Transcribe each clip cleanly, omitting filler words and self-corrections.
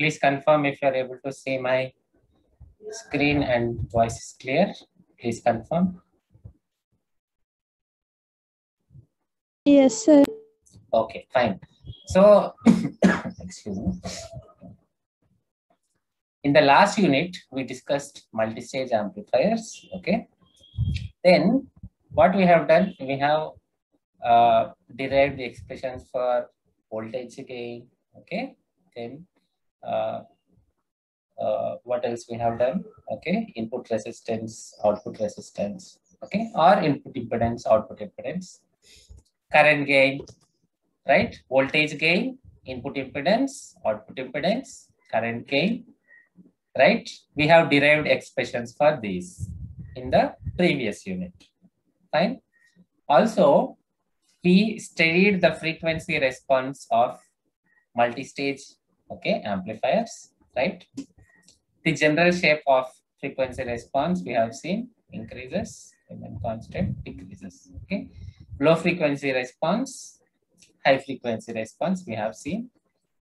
Please confirm if you are able to see my screen and voice is clear. Please confirm. Yes, sir. Okay, fine. So, excuse me. In the last unit, we discussed multi-stage amplifiers. Okay. Then, what we have done, we have derived the expressions for voltage gain. Okay. Then, what else we have done? Okay, input resistance, output resistance. Okay, or input impedance, output impedance, current gain, right? Voltage gain, input impedance, output impedance, current gain, right? We have derived expressions for these in the previous unit. Fine. Also, we studied the frequency response of multi-stage, okay, amplifiers, right? The general shape of frequency response we have seen increases, remain constant, decreases. Okay. Low frequency response, high frequency response we have seen.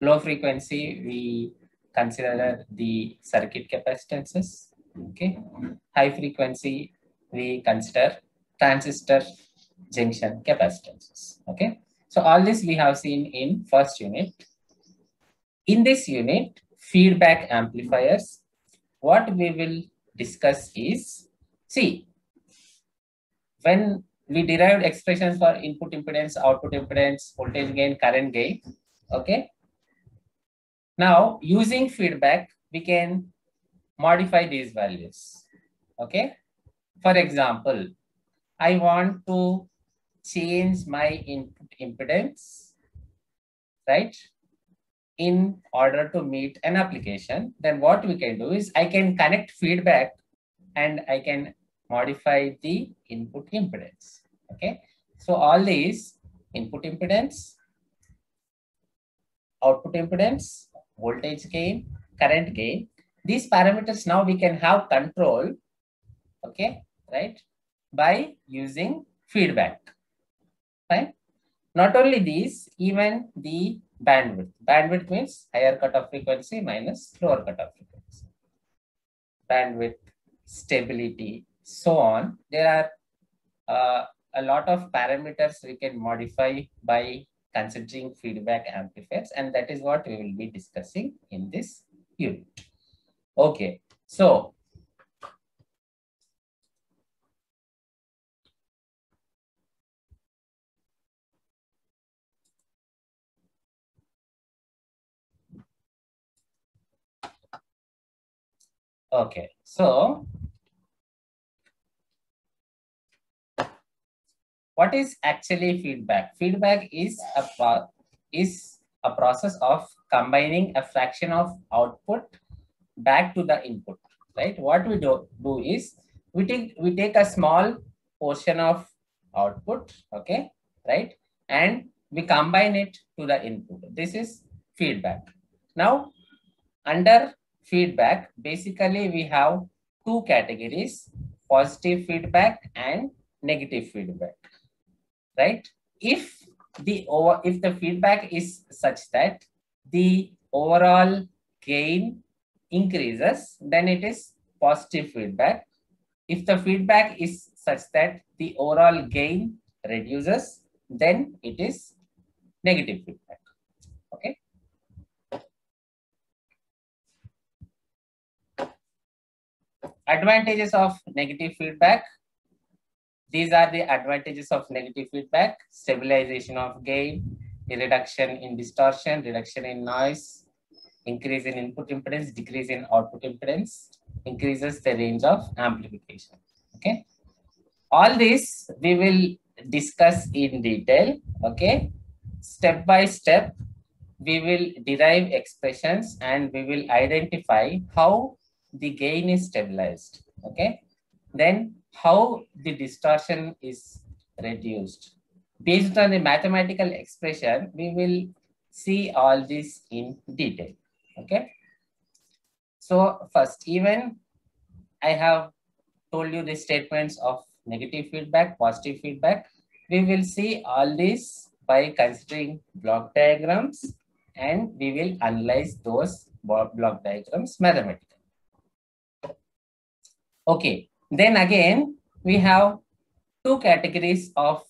Low frequency we consider the circuit capacitances. Okay. High frequency we consider transistor junction capacitances. Okay. So all this we have seen in first unit. In this unit, feedback amplifiers, what we will discuss is, see, when we derived expressions for input impedance, output impedance, voltage gain, current gain, okay? Now, using feedback, we can modify these values, okay? For example, I want to change my input impedance, right? In order to meet an application, then what we can do is I can connect feedback and I can modify the input impedance. Okay. So all these input impedance, output impedance, voltage gain, current gain, these parameters now we can have control, okay, right, by using feedback. Fine. Not only these, even the bandwidth. Bandwidth means higher cutoff frequency minus lower cutoff frequency. Bandwidth, stability, so on. There are a lot of parameters we can modify by considering feedback amplifiers, and that is what we will be discussing in this unit. Okay, so okay, so what is actually feedback? Feedback is a process of combining a fraction of output back to the input, right? What we do is we take a small portion of output, okay, right, and we combine it to the input. This is feedback. Now, under feedback, basically we have two categories: positive feedback and negative feedback, right? If the feedback is such that the overall gain increases, then it is positive feedback. If the feedback is such that the overall gain reduces, then it is negative feedback. Okay. Advantages of negative feedback. These are the advantages of negative feedback: stabilization of gain, reduction in distortion, reduction in noise, increase in input impedance, decrease in output impedance, increases the range of amplification. Okay. All this we will discuss in detail. Okay. Step by step, we will derive expressions and we will identify how the gain is stabilized. Okay. Then how the distortion is reduced. Based on the mathematical expression, we will see all this in detail. Okay. So first, even I have told you the statements of negative feedback, positive feedback. We will see all this by considering block diagrams and we will analyze those block diagrams mathematically. Okay, then again, we have two categories of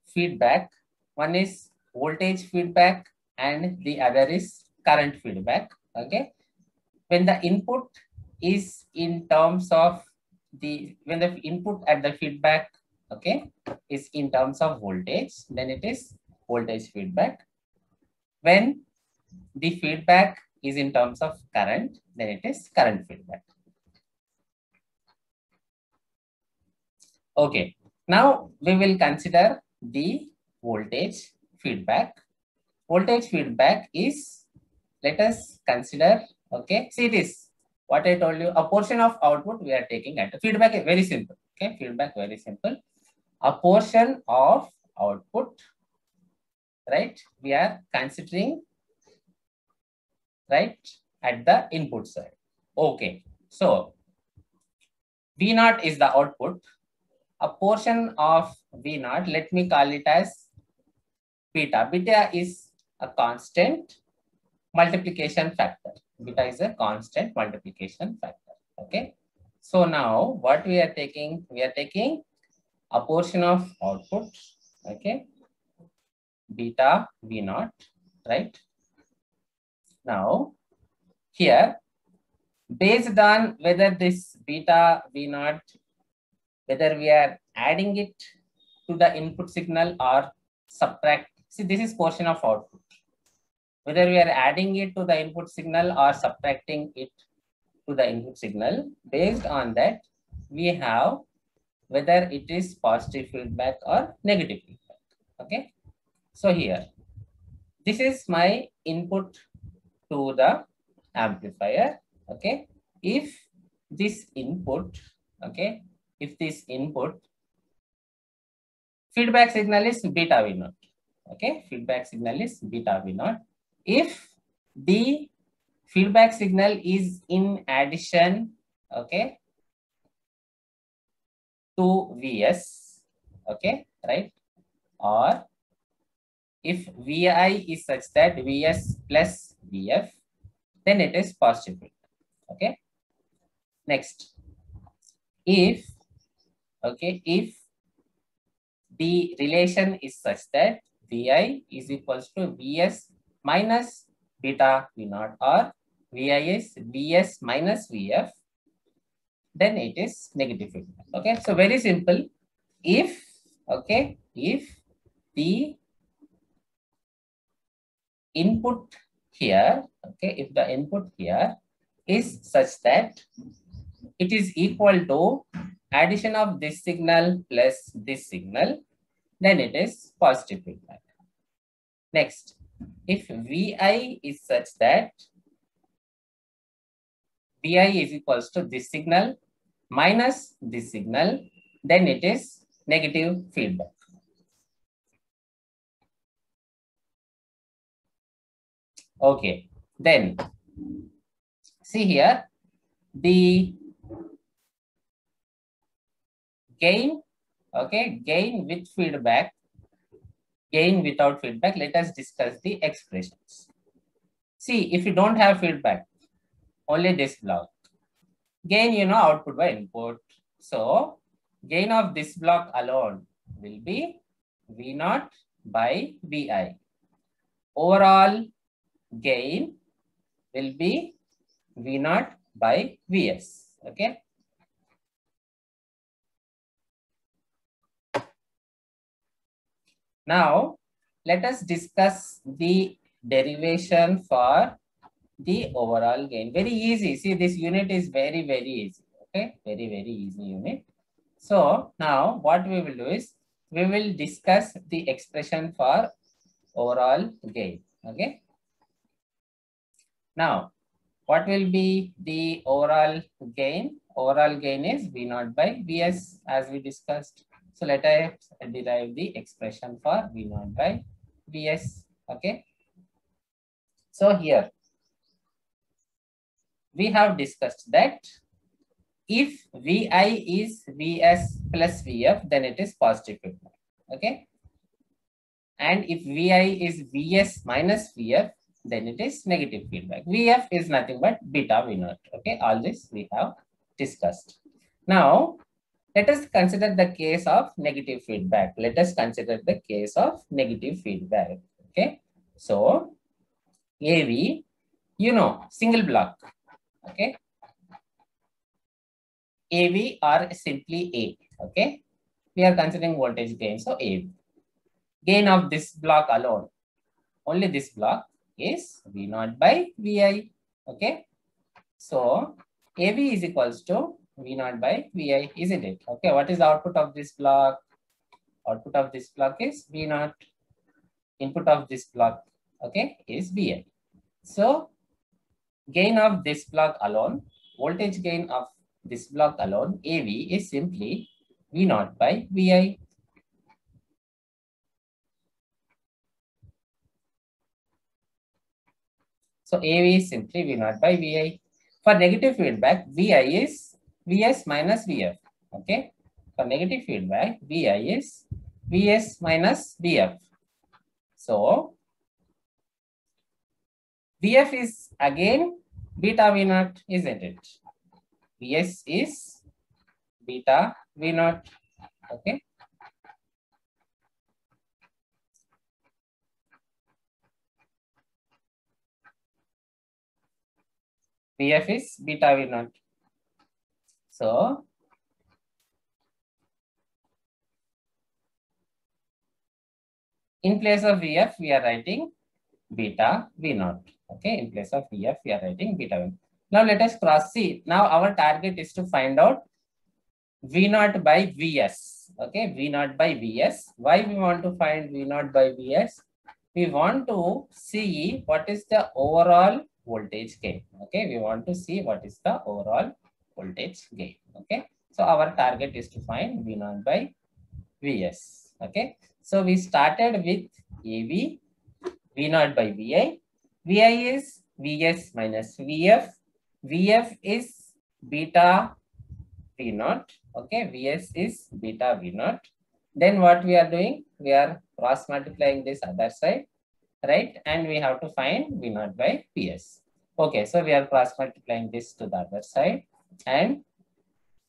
feedback. One is voltage feedback and the other is current feedback. Okay, when the input is in terms of when the input at the feedback, okay, is in terms of voltage, then it is voltage feedback. When the feedback is in terms of current, then it is current feedback. Okay, now we will consider the voltage feedback. Voltage feedback is, let us consider, okay, see this, what I told you, a portion of output we are taking at the feedback is very simple, okay, feedback very simple. A portion of output, right, we are considering, right, at the input side. Okay, so V naught is the output. A portion of V naught, let me call it as beta. Beta is a constant multiplication factor. Beta is a constant multiplication factor. Okay. So now what we are taking? We are taking a portion of output. Okay. Beta V naught, right? Now here, based on whether this beta V naught, whether we are adding it to the input signal or subtract. See, this is portion of output. Whether we are adding it to the input signal or subtracting it to the input signal, based on that, we have whether it is positive feedback or negative feedback. Okay. So here, this is my input to the amplifier. Okay. If this input, okay, if this input feedback signal is beta V naught, okay, feedback signal is beta V naught. If the feedback signal is in addition, okay, to Vs, okay, right, or if Vi is such that Vs plus Vf, then it is positive feedback. Okay. Next, if, okay, if the relation is such that Vi is equals to Vs minus beta V naught or Vi is Vs minus Vf, then it is negative feedback. Okay, so very simple. If, okay, if the input here, okay, if the input here is such that it is equal to addition of this signal plus this signal, then it is positive feedback. Next, if Vi is such that Vi is equals to this signal minus this signal, then it is negative feedback. Okay, then see here, the gain, okay, gain with feedback, gain without feedback. Let us discuss the expressions. See, if you don't have feedback, only this block, gain, you know, output by input. So gain of this block alone will be V naught by Vi. Overall gain will be V naught by Vs. Okay. Now let us discuss the derivation for the overall gain. Very easy. See, this unit is very, very easy. Okay, very, very easy unit. So now what we will do is we will discuss the expression for overall gain. Okay. Now, what will be the overall gain? Overall gain is V naught by Vs as we discussed. So let us derive the expression for V naught by Vs. Okay. So here we have discussed that if Vi is Vs plus Vf, then it is positive feedback. Okay. And if Vi is Vs minus Vf, then it is negative feedback. Vf is nothing but beta V naught. Okay, all this we have discussed. Now, let us consider the case of negative feedback. Let us consider the case of negative feedback. Okay, so AV, single block. Okay, AV or simply A. Okay, we are considering voltage gain. So AV, gain of this block alone, only this block is V naught by Vi. Okay, so AV is equals to V naught by Vi, isn't it? Okay, what is the output of this block? Output of this block is V naught. Input of this block, okay, is Vi. So gain of this block alone, voltage gain of this block alone, AV is simply V naught by Vi. So AV is simply V naught by Vi. For negative feedback, Vi is Vs minus Vf. Okay. For negative feedback, Vi is Vs minus Vf. So Vf is again beta V naught, isn't it? Vs is beta V naught. Okay. Vf is beta V naught. So in place of Vf, we are writing beta V naught. Okay, in place of Vf, we are writing beta V naught. Now let us cross see. Now our target is to find out V naught by Vs. Okay, V naught by Vs. Why we want to find V naught by Vs? We want to see what is the overall voltage gain. Okay, we want to see what is the overall voltage gain. Okay, so our target is to find V naught by Vs. Okay, so we started with AV, V naught by Vi. Vi is Vs minus Vf. Vf is beta V naught. Okay, Vs is beta V naught. Then what we are doing? We are cross multiplying this other side, right? And we have to find V naught by Vs. Okay, so we are cross multiplying this to the other side, and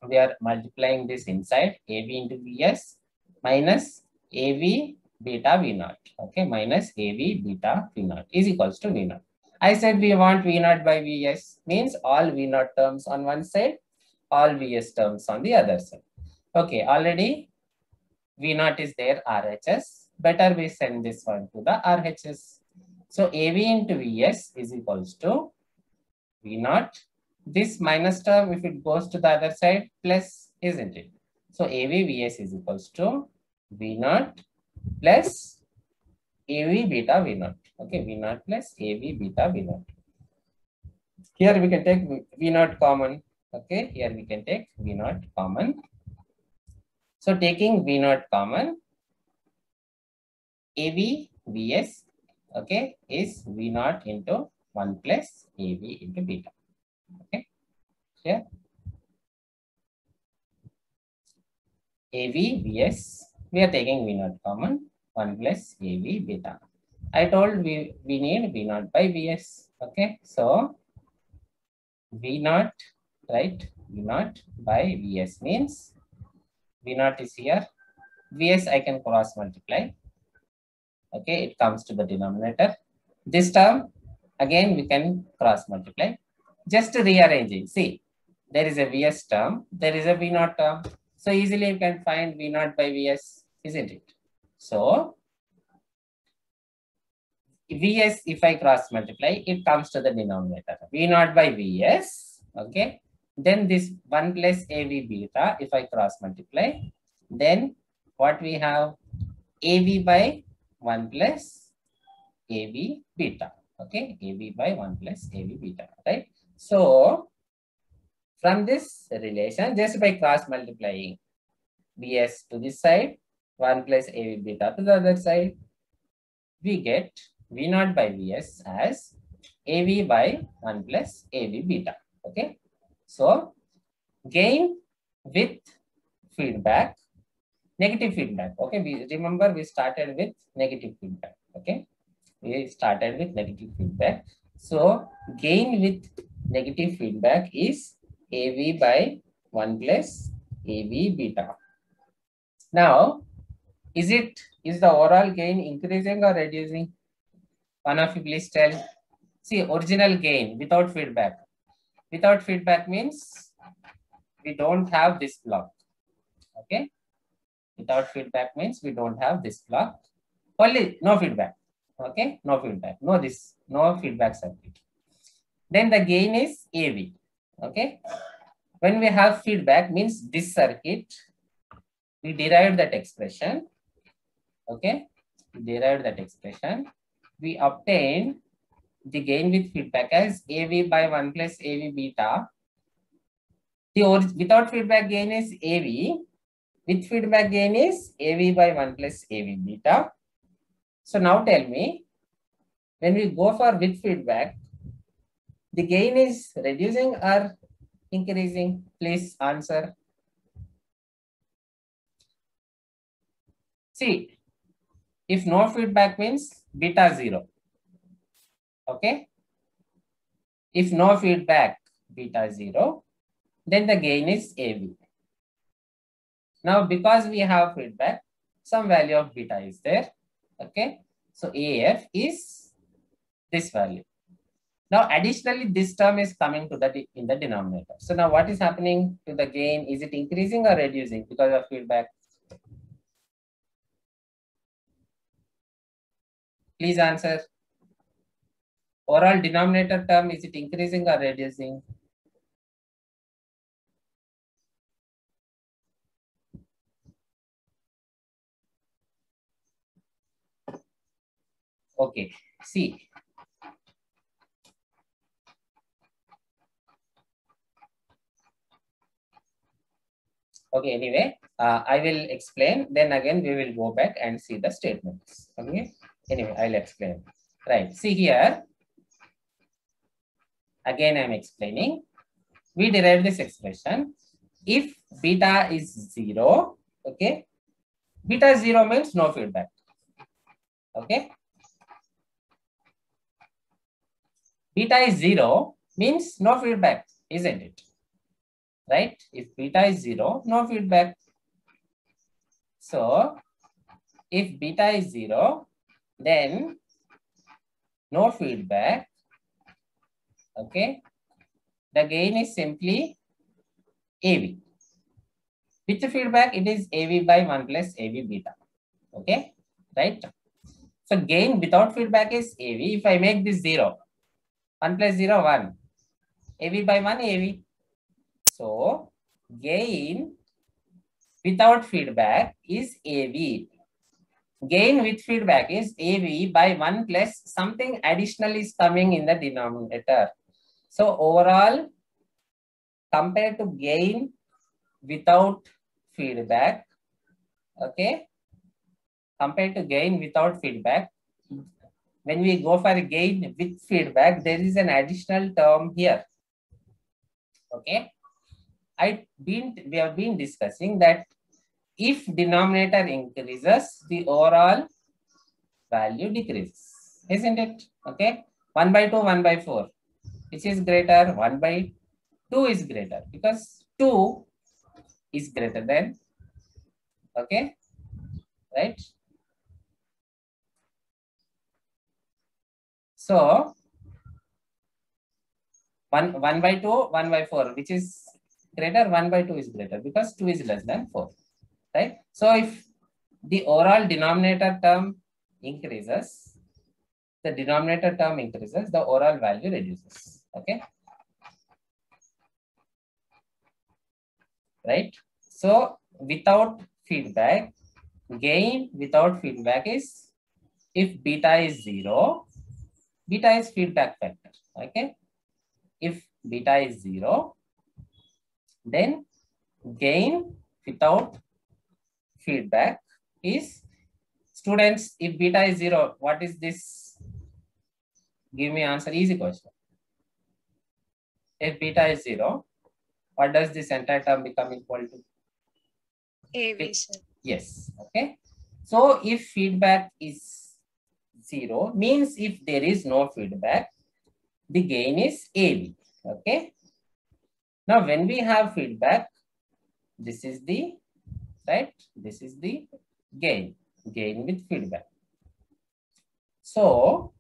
we are multiplying this inside AV into Vs minus AV beta V naught. Okay, minus AV beta V naught is equals to V naught. I said we want V naught by Vs, means all V naught terms on one side, all Vs terms on the other side. Okay, already V naught is there, RHS. Better we send this one to the RHS. So AV into Vs is equals to V naught. This minus term, if it goes to the other side, plus, isn't it? So AV Vs is equals to V naught plus AV beta V naught. Okay, V naught plus AV beta V naught. Here we can take V naught common. Okay, here we can take V naught common. So taking V naught common, AV Vs, okay, is V naught into 1 plus AV into beta. Okay, here AV Vs, we are taking V naught common, 1 plus AV beta. I told we need V naught by Vs. Okay, so V naught, right? V naught by Vs means V naught is here. Vs I can cross multiply. Okay, it comes to the denominator. This term again we can cross multiply. Just rearranging. See, there is a Vs term, there is a V naught term. So easily you can find V naught by Vs, isn't it? So Vs, if I cross multiply, it comes to the denominator. V naught by Vs, okay. Then this 1 plus AV beta, if I cross multiply, then what we have? AV by 1 plus AV beta, okay. AV by 1 plus AV beta, right? So from this relation, just by cross multiplying Vs to this side, 1 plus AV beta to the other side, we get V naught by Vs as AV by 1 plus AV beta. Okay. So gain with feedback, negative feedback. Okay. We remember we started with negative feedback. Okay. We started with negative feedback. So gain with negative feedback is AV by 1 plus AV beta. Now, is the overall gain increasing or reducing? One of you please tell. See, original gain without feedback. Without feedback means we don't have this block. Okay. Without feedback means we don't have this block. Only no feedback. Okay. No feedback. No feedback circuit. Then the gain is AV. Okay. When we have feedback means this circuit, we derived that expression. Okay. We derived that expression. We obtained the gain with feedback as AV by 1 plus AV beta. Without feedback gain is AV. With feedback gain is AV by 1 plus AV beta. So now tell me, when we go for with feedback, the gain is reducing or increasing? Please answer. See, if no feedback means beta 0. Okay. If no feedback, beta 0, then the gain is AV. Now, because we have feedback, some value of beta is there. Okay. So AF is this value. Now, additionally, this term is coming to in the denominator. So now what is happening to the gain? Is it increasing or reducing because of feedback? Please answer. Overall denominator term, is it increasing or reducing? Okay, see. Okay, anyway, I will explain. Then again, we will go back and see the statements. Okay, anyway, I'll explain. Right, see here. Again, I'm explaining. We derived this expression. If beta is 0, okay, beta 0 means no feedback. Okay. Beta is 0 means no feedback, isn't it? Right? If beta is 0, no feedback. So, if beta is 0, then no feedback. Okay. The gain is simply AV. With the feedback, it is AV by 1 plus AV beta. Okay. Right? So, gain without feedback is AV. If I make this 0, 1 plus 0, 1. AV by 1, AV. So, gain without feedback is AV. Gain with feedback is AV by 1 plus something additional is coming in the denominator. So, overall, compared to gain without feedback, okay, compared to gain without feedback, when we go for gain with feedback, there is an additional term here. Okay, we have been discussing that if denominator increases, the overall value decreases, isn't it? Okay, 1 by 2, 1 by 4, which is greater? 1 by 2 is greater because 2 is greater than, okay, right? So 1 by 2, 1 by 4, which is greater? 1 by 2 is greater because 2 is less than 4, right? So if the overall denominator term increases, the overall value reduces, okay? Right? So without feedback, gain without feedback is if beta is 0, beta is feedback factor, okay? If beta is 0, then gain without feedback is, students, if beta is 0, what is this? Give me answer, easy question. If beta is 0, what does this entire term become equal to? AV, sir. Yes, okay. So if feedback is 0 means if there is no feedback, the gain is AV. Okay. Now, when we have feedback, this is the, right? This is the gain with feedback. So,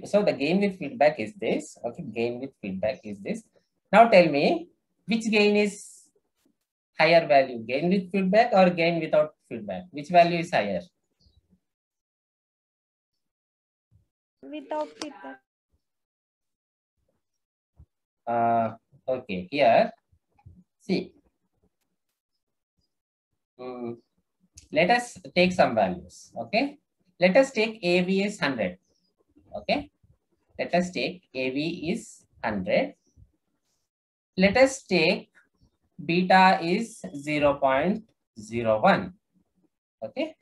so the gain with feedback is this. Okay, gain with feedback is this. Now tell me, which gain is higher value, gain with feedback or gain without feedback? Which value is higher? Without feedback. Okay, here, see, let us take some values, okay? Let us take AV is 100, okay? Let us take AV is 100. Let us take beta is 0.01, okay?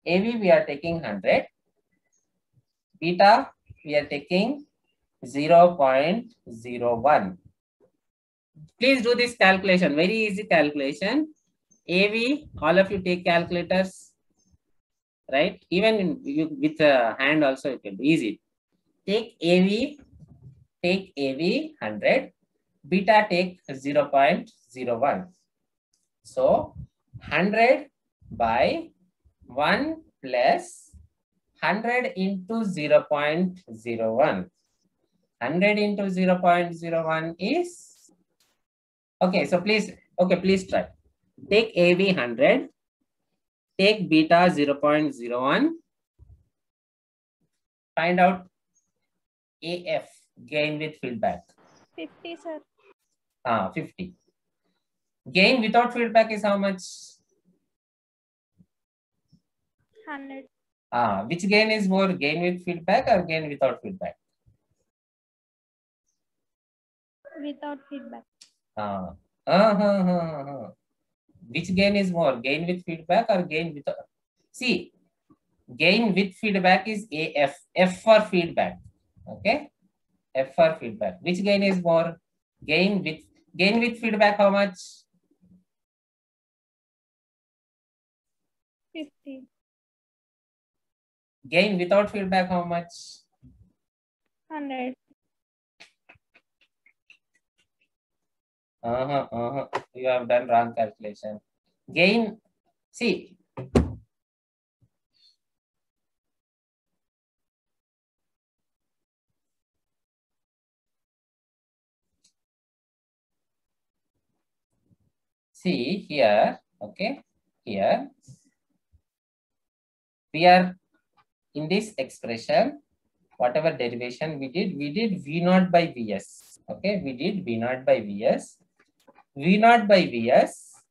AV we are taking 100, beta we are taking 0.01. Please do this calculation, very easy calculation. AV, all of you take calculators, right? Even with a hand also you can do easy. Take AV 100, beta take 0.01. So 100 by 1 plus 100 into 0.01. 100 into 0.01 is, okay, so please try. Take AV 100, take beta 0.01, find out AF, gain with feedback. 50, sir. 50. Gain without feedback is how much? 100. Which gain is more, gain with feedback or gain without feedback? Without feedback. Which gain is more, gain with feedback or gain without? See, gain with feedback is AF, F for feedback. Okay, F for feedback. Which gain is more? Gain with feedback, how much? 50. Gain without feedback, how much? 100. You have done wrong calculation. Gain, see, here, okay, here, we are in this expression, whatever derivation we did V0 by Vs. Okay, we did V0 by Vs. V0 by Vs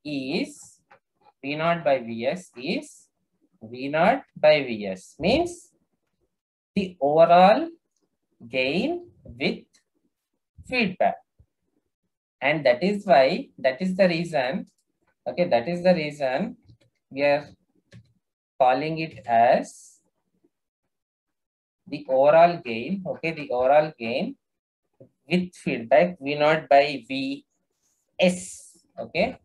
is V0 by Vs is V0 by Vs means the overall gain with feedback. And that is why, that is the reason, okay, that is the reason we are calling it as the overall gain, okay, the overall gain with feedback V0 by Vs, okay.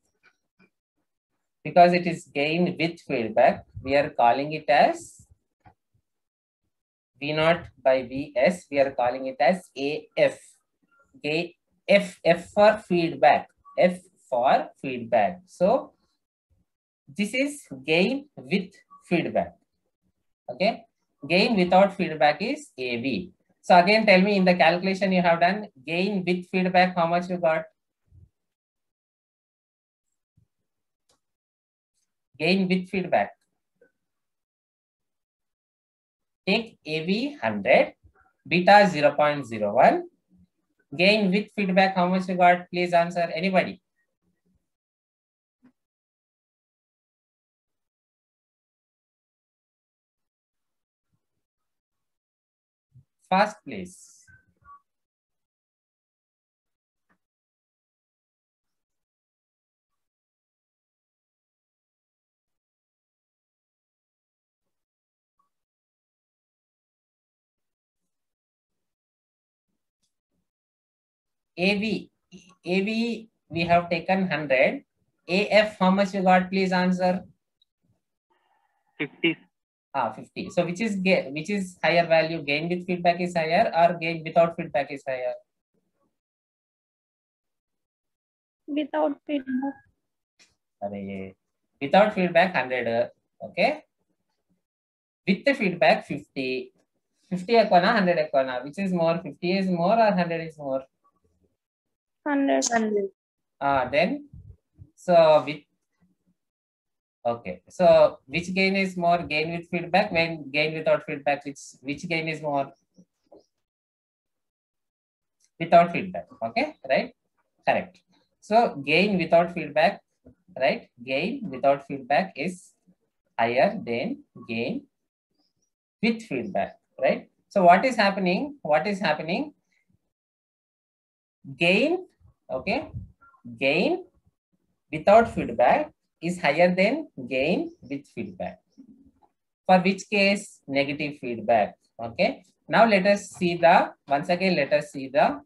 Because it is gain with feedback, we are calling it as V0 by Vs, we are calling it as AF. Okay, F for feedback, F for feedback. So this is gain with feedback. Okay, gain without feedback is AV. So again, tell me in the calculation you have done, gain with feedback, how much you got? Gain with feedback. Take AV 100, beta 0.01. Gain with feedback, how much you got? Please answer, anybody. Fast, please. AV, we have taken 100. AF, how much you got? Please answer. 50. 50. So which is higher value? Gain with feedback is higher or gain without feedback is higher? Without feedback. Without feedback 100. Okay. With the feedback 50. 50 ekona 100 ekona. Which is more? 50 is more or 100 is more? 100. Then so with okay. So which gain is more? Gain with feedback when gain without feedback? Which gain is more? Without feedback. Okay, right? Correct. So gain without feedback, right? Gain without feedback is higher than gain with feedback, right? So what is happening? Gain, okay? Gain without feedback is higher than gain with feedback. For which case? Negative feedback. Okay. Now let us see the, once again, let us see the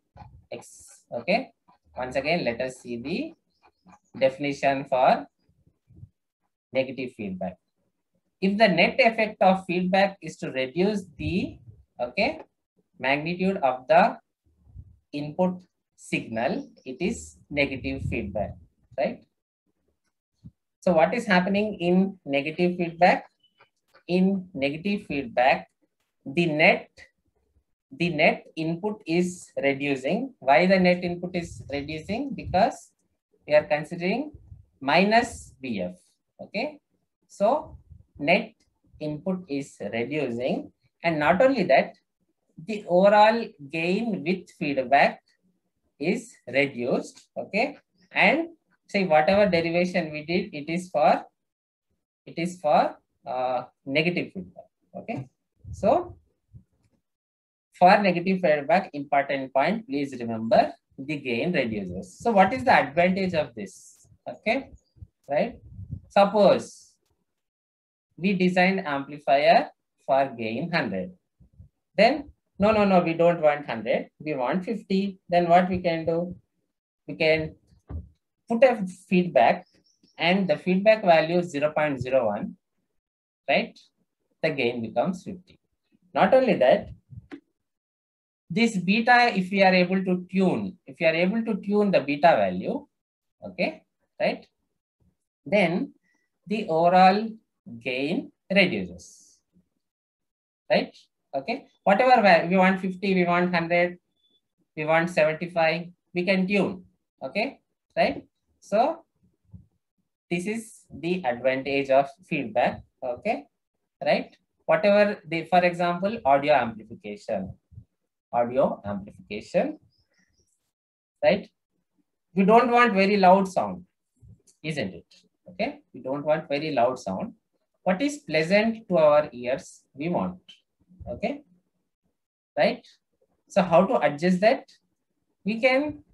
X. Okay. Once again, let us see the definition for negative feedback. If the net effect of feedback is to reduce the, okay, magnitude of the input signal, it is negative feedback, right? So what is happening in negative feedback? In negative feedback, the net input is reducing. Why the net input is reducing? Because we are considering minus VF. Okay, so net input is reducing, and not only that, the overall gain with feedback is reduced. Okay, and say whatever derivation we did, it is for negative feedback. Okay, so for negative feedback, important point, please remember the gain reduces. So what is the advantage of this? Okay, right? Suppose we design amplifier for gain 100. Then no, we don't want 100. We want 50. Then what we can do? We can put a feedback and the feedback value is 0.01, right? The gain becomes 50. Not only that, this beta, if we are able to tune the beta value, okay, right, then the overall gain reduces, right? Okay, whatever we want 50, we want 100, we want 75, we can tune. Okay, right? So this is the advantage of feedback. Okay, right? Whatever the, for example, audio amplification, right? We don't want very loud sound, isn't it? Okay, we don't want very loud sound. What is pleasant to our ears, we want. Okay, right? So how to adjust that? We can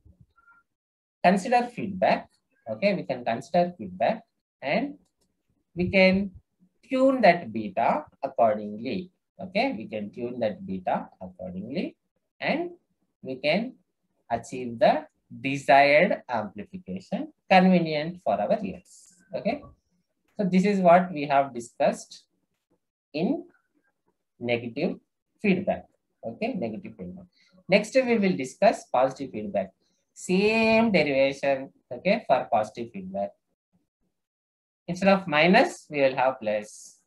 consider feedback. Okay, we can consider feedback and we can tune that beta accordingly. Okay, we can tune that beta accordingly and we can achieve the desired amplification convenient for our ears. Okay, so this is what we have discussed in negative feedback. Okay, negative feedback. Next we will discuss positive feedback. Same derivation, okay, for positive feedback. Instead of minus, we will have plus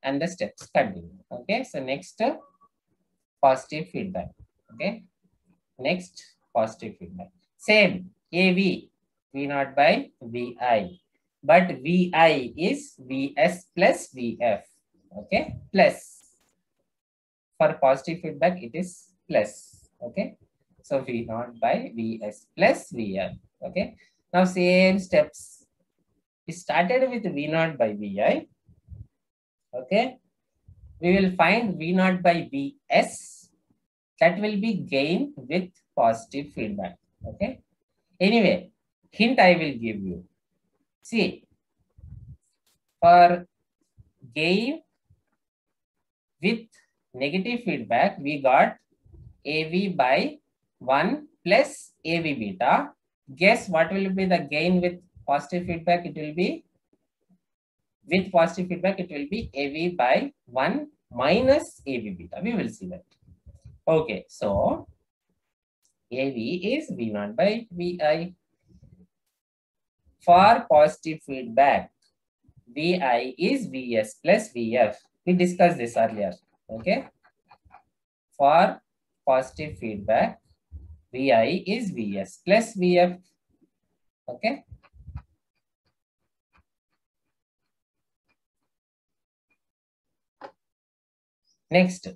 and the steps continue. Okay, so next positive feedback. Okay, next positive feedback. Same AV, V0 by VI, but VI is VS plus VF. Okay, plus. For positive feedback, it is plus. Okay, so V0 by Vs plus Vf. Okay, now same steps. We started with V0 by Vi. Okay, we will find V0 by Vs. That will be gain with positive feedback. Okay, anyway, hint I will give you. See, for gain with negative feedback, we got AV by 1 plus AV beta. Guess what will be the gain with positive feedback? It will be With positive feedback, it will be AV by 1 minus AV beta. We will see that. Okay, so AV is V naught by VI. For positive feedback, VI is Vs plus Vf. We discussed this earlier. Okay. For positive feedback, Vi is Vs plus Vf. Okay. Next,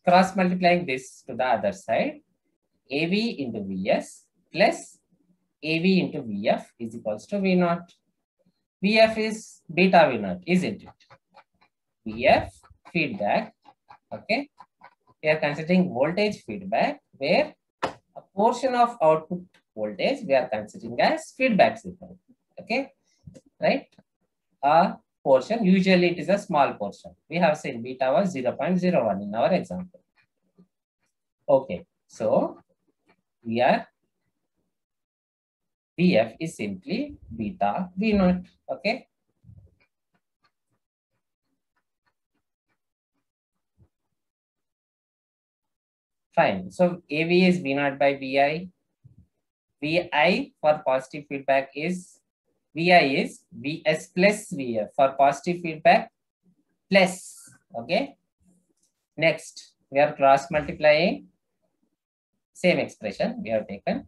cross multiplying this to the other side, AV into Vs plus AV into Vf is equals to V naught. Vf is beta V naught, isn't it? Vf feedback. Okay. We are considering voltage feedback where a portion of output voltage we are considering as feedback signal. Okay. Right. A portion, usually it is a small portion. We have seen beta was 0.01 in our example. Okay. So we are Vf is simply beta V naught. Okay. Fine. So AV is V naught by Vi. Vi for positive feedback is Vi is Vs plus Vf for positive feedback plus. Okay. Next, we are cross multiplying. Same expression we have taken.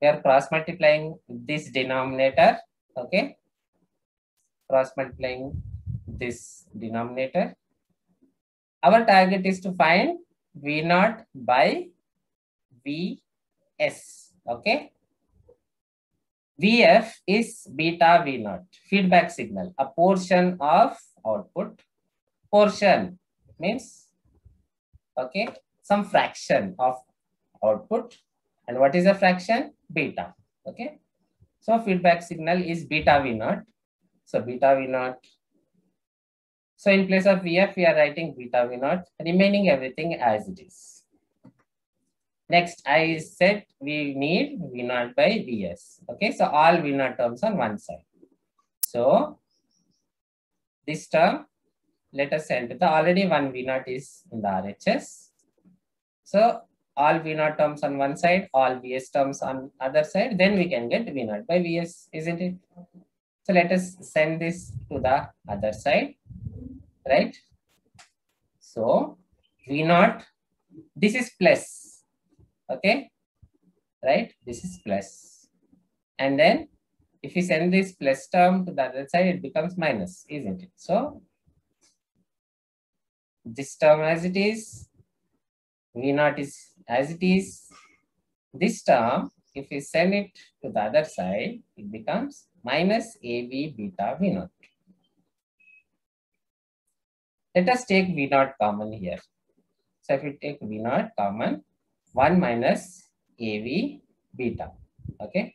We are cross multiplying this denominator. Okay. Cross multiplying this denominator. Our target is to find V naught by Vs. Okay. Vf is beta V naught, feedback signal, a portion of output. Portion means, okay, some fraction of output. And what is a fraction? Beta. Okay. So feedback signal is beta V naught. So beta V naught. So in place of Vf, we are writing beta V naught, remaining everything as it is. Next, I said we need V naught by Vs. Okay, so all V naught terms on one side. So this term, let us send the already one V naught is in the RHS. So all V naught terms on one side, all Vs terms on other side, then we can get V naught by Vs, isn't it? So let us send this to the other side, right? So V naught, this is plus. Okay, right? This is plus. And then if you send this plus term to the other side, it becomes minus, isn't it? So this term as it is, V naught is as it is. This term, if we send it to the other side, it becomes minus AV beta V naught. Let us take V naught common here. So if we take V naught common, 1 minus AV beta. Okay.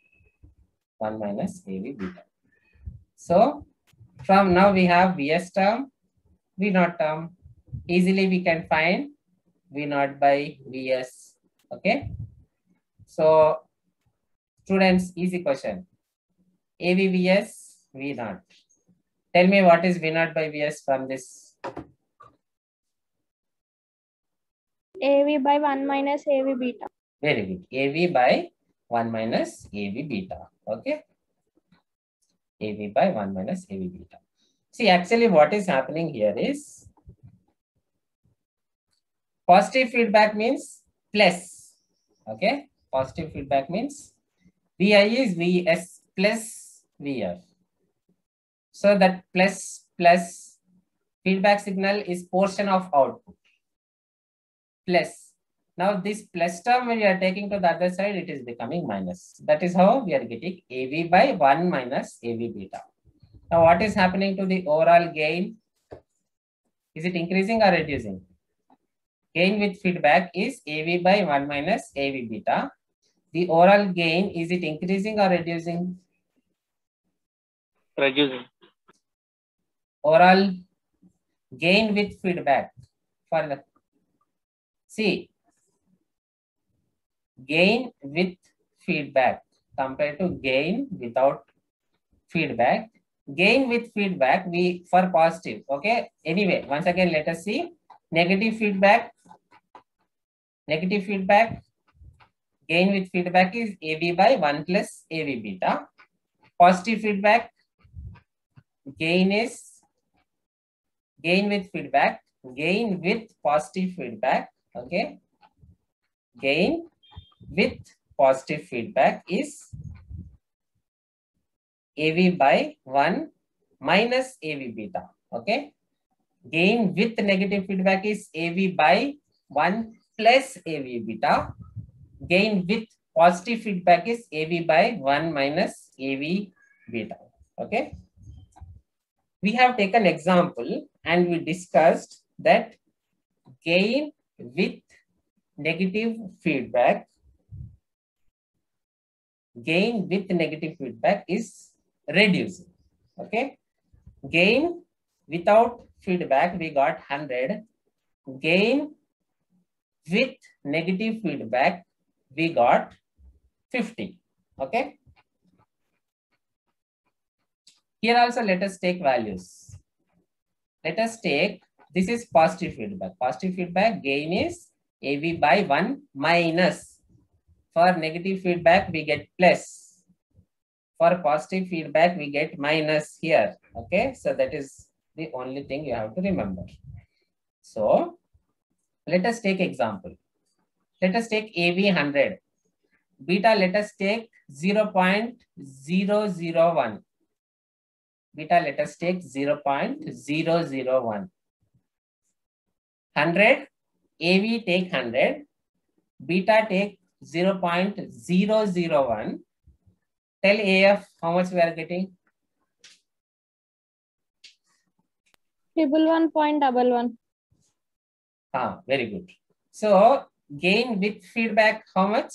1 minus AV beta. So from now we have Vs term, V naught term. Easily we can find V naught by Vs. Okay. So students, easy question. AV Vs, V naught. Tell me what is V naught by Vs from this? AV by 1 minus AV beta. Very good. AV by 1 minus AV beta. Okay. AV by 1 minus AV beta. See, actually what is happening here is positive feedback means plus. Okay. Positive feedback means Vi is Vs plus Vf. So that plus feedback signal is portion of output. Plus. Now this plus term when you are taking to the other side, it is becoming minus. That is how we are getting AV by 1 minus AV beta. Now what is happening to the overall gain? Is it increasing or reducing? Gain with feedback is AV by 1 minus AV beta. The overall gain, is it increasing or reducing? Reducing. Overall gain with feedback. For the, see, gain with feedback compared to gain without feedback. gain with feedback, we for positive. Okay. Anyway, once again, let us see negative feedback. Negative feedback, gain with feedback is AB by 1 plus AB beta. Positive feedback, gain is gain with feedback, gain with positive feedback. Okay. Gain with positive feedback is AV by 1 minus AV beta. Okay. Gain with negative feedback is AV by 1 plus AV beta. Gain with positive feedback is AV by 1 minus AV beta. Okay. We have taken example and we discussed that gain with negative feedback, gain with negative feedback is reducing. Okay. Gain without feedback, we got 100. Gain with negative feedback, we got 50. Okay. Here also let us take values. Let us take, this is positive feedback. Positive feedback gain is AV by 1 minus. For negative feedback, we get plus. For positive feedback, we get minus here. Okay. So that is the only thing you have to remember. So let us take example. Let us take AV 100. Beta, let us take 0.001. Beta, let us take 0.001. 100, AV take 100. Beta take 0.001. Tell AF how much we are getting? 111.11. Very good. So gain with feedback how much?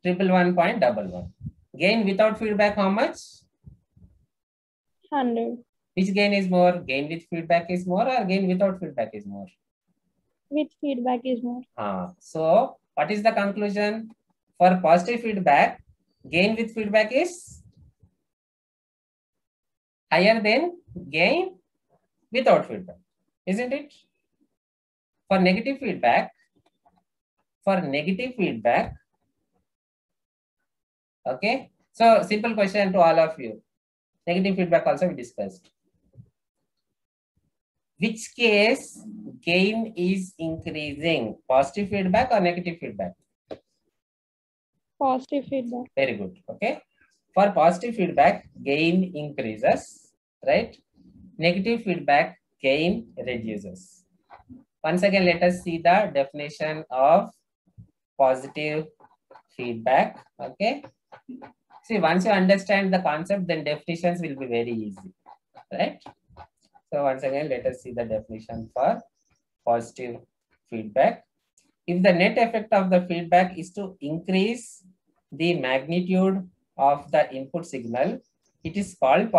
111.11. Gain without feedback how much? 100. Which gain is more? Gain with feedback is more or gain without feedback is more? With feedback is more. So what is the conclusion? For positive feedback, gain with feedback is higher than gain without feedback, isn't it? For negative feedback, okay. So simple question to all of you. Negative feedback also we discussed. Which case gain is increasing? Positive feedback or negative feedback? Positive feedback. Very good. Okay. For positive feedback, gain increases, right? Negative feedback, gain reduces. Once again, let us see the definition of positive feedback. Okay. See, once you understand the concept, then definitions will be very easy, right? So once again, let us see the definition for positive feedback. If the net effect of the feedback is to increase the magnitude of the input signal, it is called